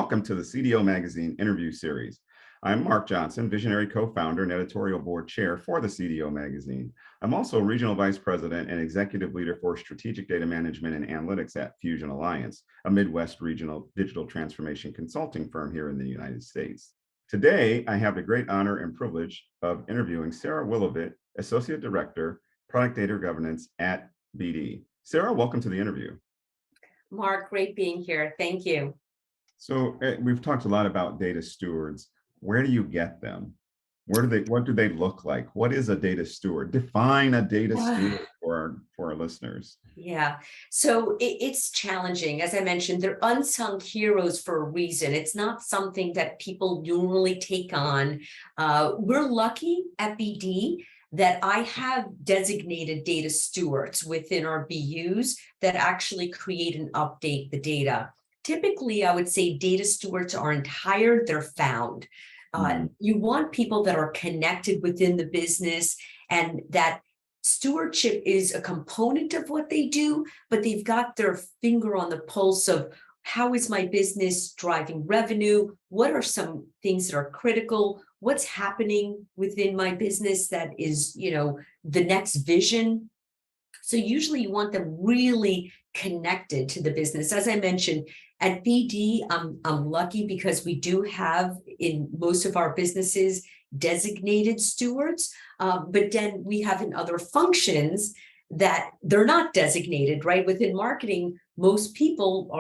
welcome to the CDO Magazine interview series. I'm Mark Johnson, visionary co-founder and editorial board chair for the CDO Magazine. I'm also regional vice president and executive leader for strategic data management and analytics at Fusion Alliance, a Midwest regional digital transformation consulting firm here in the United States. Today, I have the great honor and privilege of interviewing Sara Willovit, associate director, product data governance at BD. Sara, welcome to the interview. Mark, great being here. Thank you. So we've talked a lot about data stewards. Where do you get them? What do they look like? What is a data steward? Define a data steward for our listeners. Yeah, so it's challenging. As I mentioned, they're unsung heroes for a reason. It's not something that people normally take on. We're lucky at BD that I have designated data stewards within our BUs that actually create and update the data. Typically, I would say data stewards aren't hired, they're found. You want people that are connected within the business, and that stewardship is a component of what they do, but they've got their finger on the pulse of how is my business driving revenue? What are some things that are critical? What's happening within my business that is, the next vision? So usually you want them really connected to the business. As I mentioned, at BD, I'm lucky because we do have in most of our businesses designated stewards, but then we have in other functions that they're not designated, right? Within marketing, most people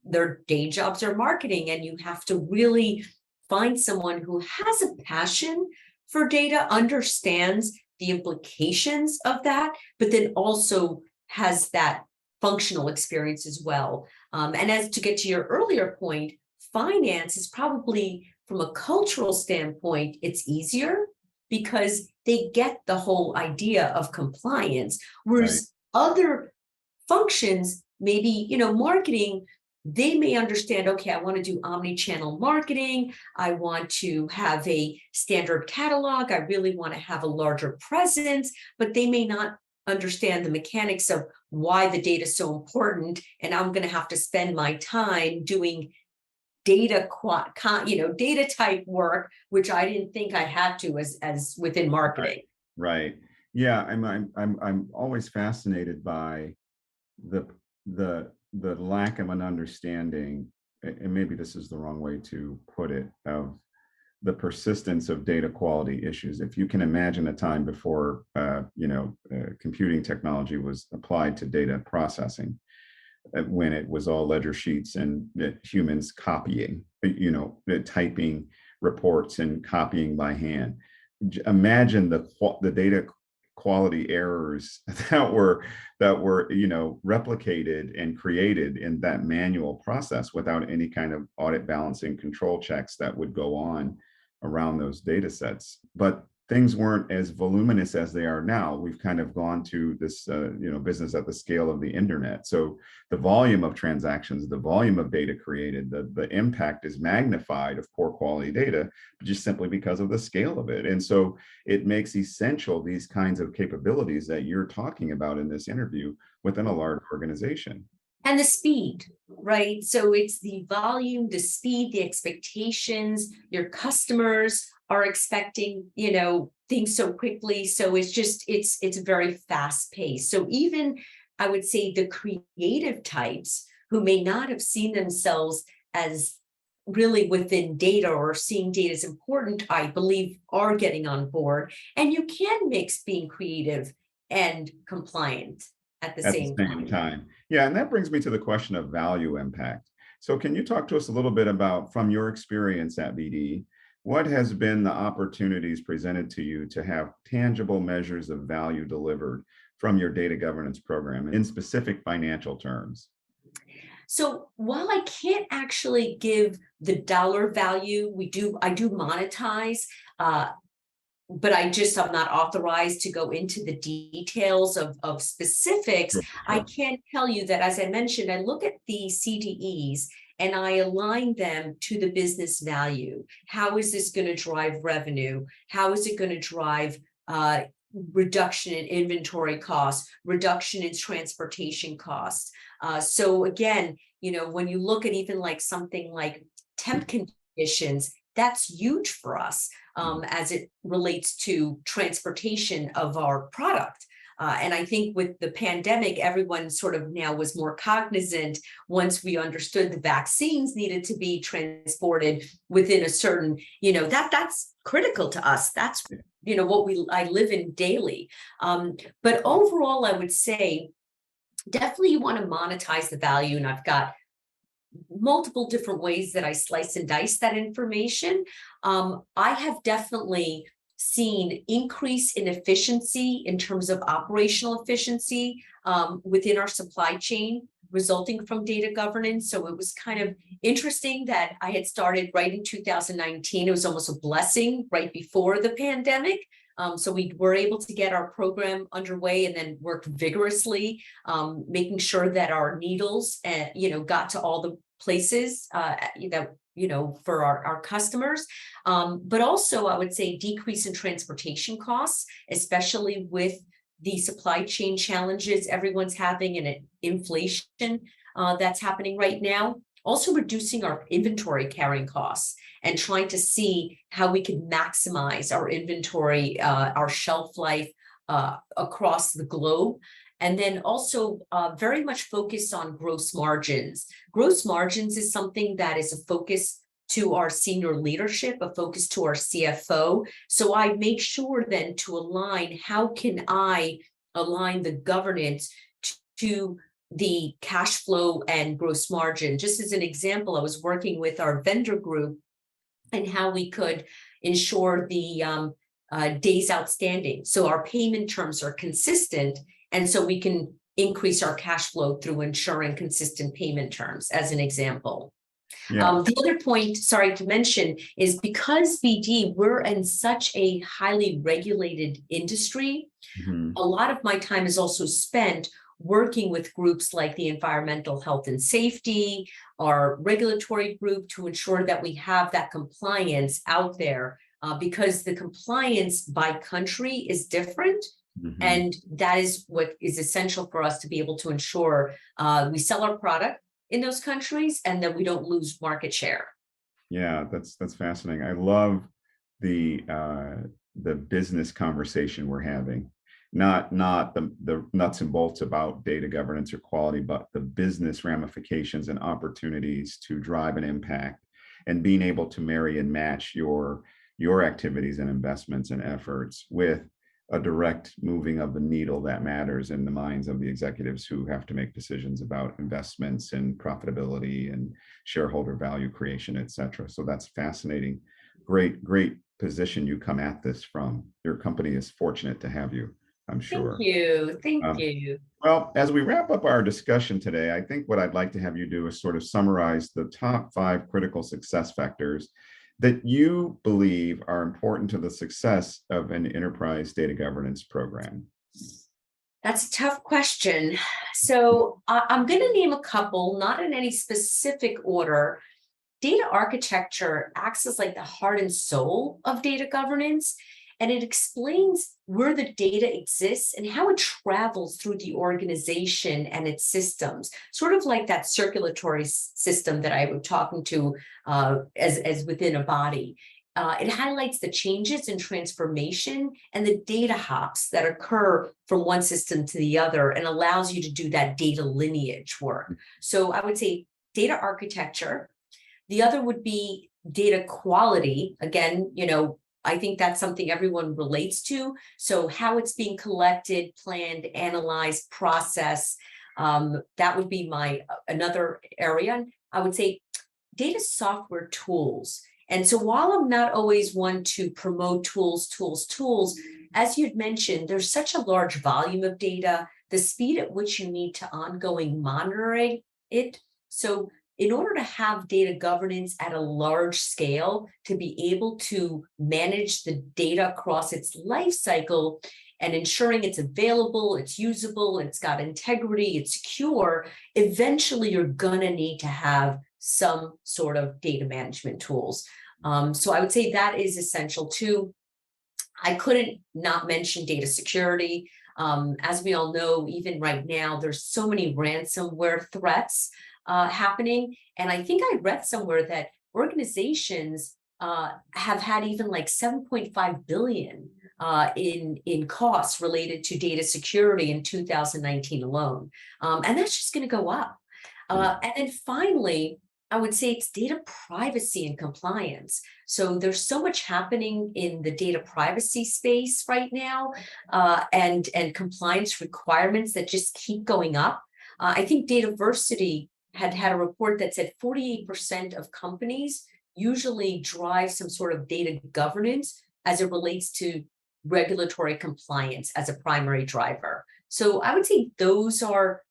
their day jobs are marketing, and you have to really find someone who has a passion for data, understands the implications of that, but then also has that functional experience as well. And as to get to your earlier point, finance is probably, from a cultural standpoint, it's easier because they get the whole idea of compliance, whereas other functions, maybe, marketing, they may understand, okay, I want to do omni-channel marketing. I want to have a standard catalog. I really want to have a larger presence, but they may not understand the mechanics of why the data is so important. And I'm going to have to spend my time doing data type work, which I didn't think I had to as within marketing. Right. Yeah. I'm always fascinated by the lack of an understanding, and maybe this is the wrong way to put it, of the persistence of data quality issues. If you can imagine a time before, computing technology was applied to data processing, when it was all ledger sheets and humans copying, typing reports and copying by hand. Imagine the data quality errors that were replicated and created in that manual process without any kind of audit balancing control checks that would go on around those data sets. But things weren't as voluminous as they are now. We've kind of gone to this business at the scale of the internet. So the volume of transactions, the volume of data created, the impact is magnified of poor quality data, just simply because of the scale of it. And so it makes essential these kinds of capabilities that you're talking about in this interview within a large organization. And the speed, right? So it's the volume, the speed, the expectations. Your customers are expecting, things so quickly. So it's very fast paced. So even I would say the creative types who may not have seen themselves as really within data or seeing data as important, I believe are getting on board. And you can mix being creative and compliant at the same time. Yeah, and that brings me to the question of value impact. So can you talk to us a little bit about, from your experience at BD, what has been the opportunities presented to you to have tangible measures of value delivered from your data governance program in specific financial terms? So while I can't actually give the dollar value, I do monetize, but I'm not authorized to go into the details of specifics. Sure. I can tell you that, as I mentioned, I look at the CDEs and I align them to the business value. How is this going to drive revenue? How is it going to drive reduction in inventory costs, reduction in transportation costs? So again, when you look at even like something like temp conditions, that's huge for us as it relates to transportation of our product. And I think with the pandemic, everyone sort of now was more cognizant once we understood the vaccines needed to be transported within a certain, that's critical to us. That's, what I live in daily. But overall, I would say definitely you want to monetize the value. And I've got multiple different ways that I slice and dice that information. I have definitely seen increase in efficiency in terms of operational efficiency within our supply chain resulting from data governance. So it was kind of interesting that I had started right in 2019. It was almost a blessing right before the pandemic. So we were able to get our program underway and then worked vigorously, making sure that our needles, got to all the places that, for our customers. But also, I would say decrease in transportation costs, especially with the supply chain challenges everyone's having and inflation that's happening right now. Also reducing our inventory carrying costs and trying to see how we can maximize our inventory, our shelf life across the globe. And then also very much focused on gross margins. Gross margins is something that is a focus to our senior leadership, a focus to our CFO. So I make sure then to align, how can I align the governance to the cash flow and gross margin? Just as an example, I was working with our vendor group and how we could ensure the days outstanding. So our payment terms are consistent, and so we can increase our cash flow through ensuring consistent payment terms, as an example. Yeah. The other point, sorry to mention, is because BD, we're in such a highly regulated industry, Mhm. a lot of my time is also spent working with groups like the Environmental Health and Safety, our regulatory group, to ensure that we have that compliance out there, because the compliance by country is different. Mhm. And that is what is essential for us to be able to ensure we sell our product in those countries and that we don't lose market share. Yeah, that's fascinating. I love the business conversation we're having. Not the nuts and bolts about data governance or quality, but the business ramifications and opportunities to drive an impact, and being able to marry and match your activities and investments and efforts with a direct moving of the needle that matters in the minds of the executives who have to make decisions about investments and profitability and shareholder value creation, et cetera. So that's fascinating. Great position you come at this from. Your company is fortunate to have you, I'm Thank sure. you. Thank Um, you. well, as we wrap up our discussion today, I think what I'd like to have you do is sort of summarize the top 5 critical success factors that you believe are important to the success of an enterprise data governance program. That's a tough question. So I'm going to name a couple, not in any specific order. Data architecture acts as like the heart and soul of data governance, and it explains where the data exists and how it travels through the organization and its systems, sort of like that circulatory system that I was talking to as within a body. It highlights the changes and transformation and the data hops that occur from one system to the other and allows you to do that data lineage work. So I would say data architecture. The other would be data quality. Again, I think that's something everyone relates to. So how it's being collected, planned, analyzed, processed, that would be my another area. I would say data software tools. And so while I'm not always one to promote tools, as you'd mentioned, there's such a large volume of data, the speed at which you need to ongoing monitoring it. So in order to have data governance at a large scale, to be able to manage the data across its life cycle and ensuring it's available, it's usable, it's got integrity, it's secure, eventually you're gonna need to have some sort of data management tools. So I would say that is essential too. I couldn't not mention data security. As we all know, even right now, there's so many ransomware threats happening. And I think I read somewhere that organizations have had even like 7.5 billion in costs related to data security in 2019 alone. And that's just going to go up. And then finally, I would say it's data privacy and compliance. So there's so much happening in the data privacy space right now, and compliance requirements that just keep going up. I think Dataversity had a report that said 48% of companies usually drive some sort of data governance as it relates to regulatory compliance as a primary driver. So I would say those are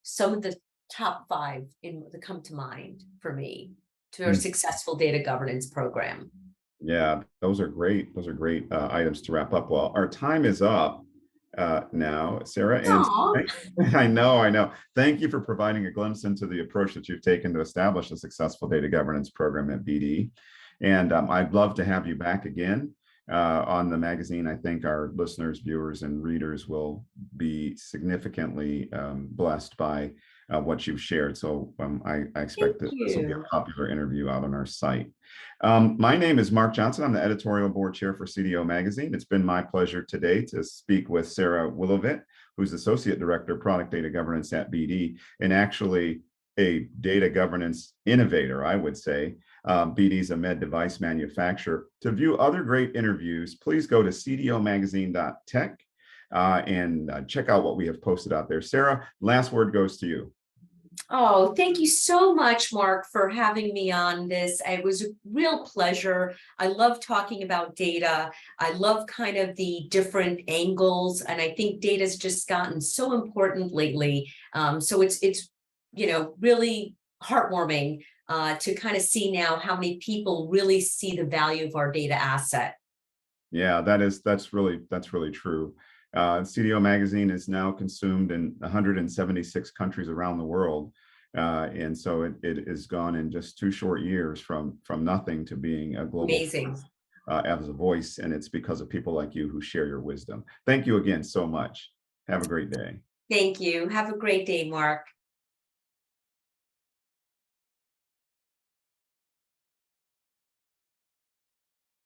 some of the top five in that come to mind for me to a Mm. successful data governance program. Yeah, those are great. Those are great items to wrap up. Well, our time is up now, Sarah, and Aw. I know, I know. Thank you for providing a glimpse into the approach that you've taken to establish a successful data governance program at BD. And I'd love to have you back again on the magazine. I think our listeners, viewers, and readers will be significantly blessed by what you've shared. So I Thank expect that this will be a you. popular interview out on our site. My name is Mark Johnson. I'm the editorial board chair for CDO Magazine. It's been my pleasure today to speak with Sara Willovit, who's Associate Director of Product Data Governance at BD, and actually a data governance innovator, I would say. BD is a med device manufacturer. To view other great interviews, please go to cdomagazine.tech and check out what we have posted out there. Sara, last word goes to you. Oh, thank you so much, Mark, for having me on this. It was a real pleasure. I love talking about data. I love kind of the different angles, and I think data's just gotten so important lately. So it's really heartwarming to kind of see now how many people really see the value of our data asset. Yeah, that's really true. CDO Magazine is now consumed in 176 countries around the world, and so it has gone in just 2 short years from nothing to being a global Amazing. force as a voice, and it's because of people like you who share your wisdom. Thank you again so much. Have a great day. Thank you. Have a great day, Mark.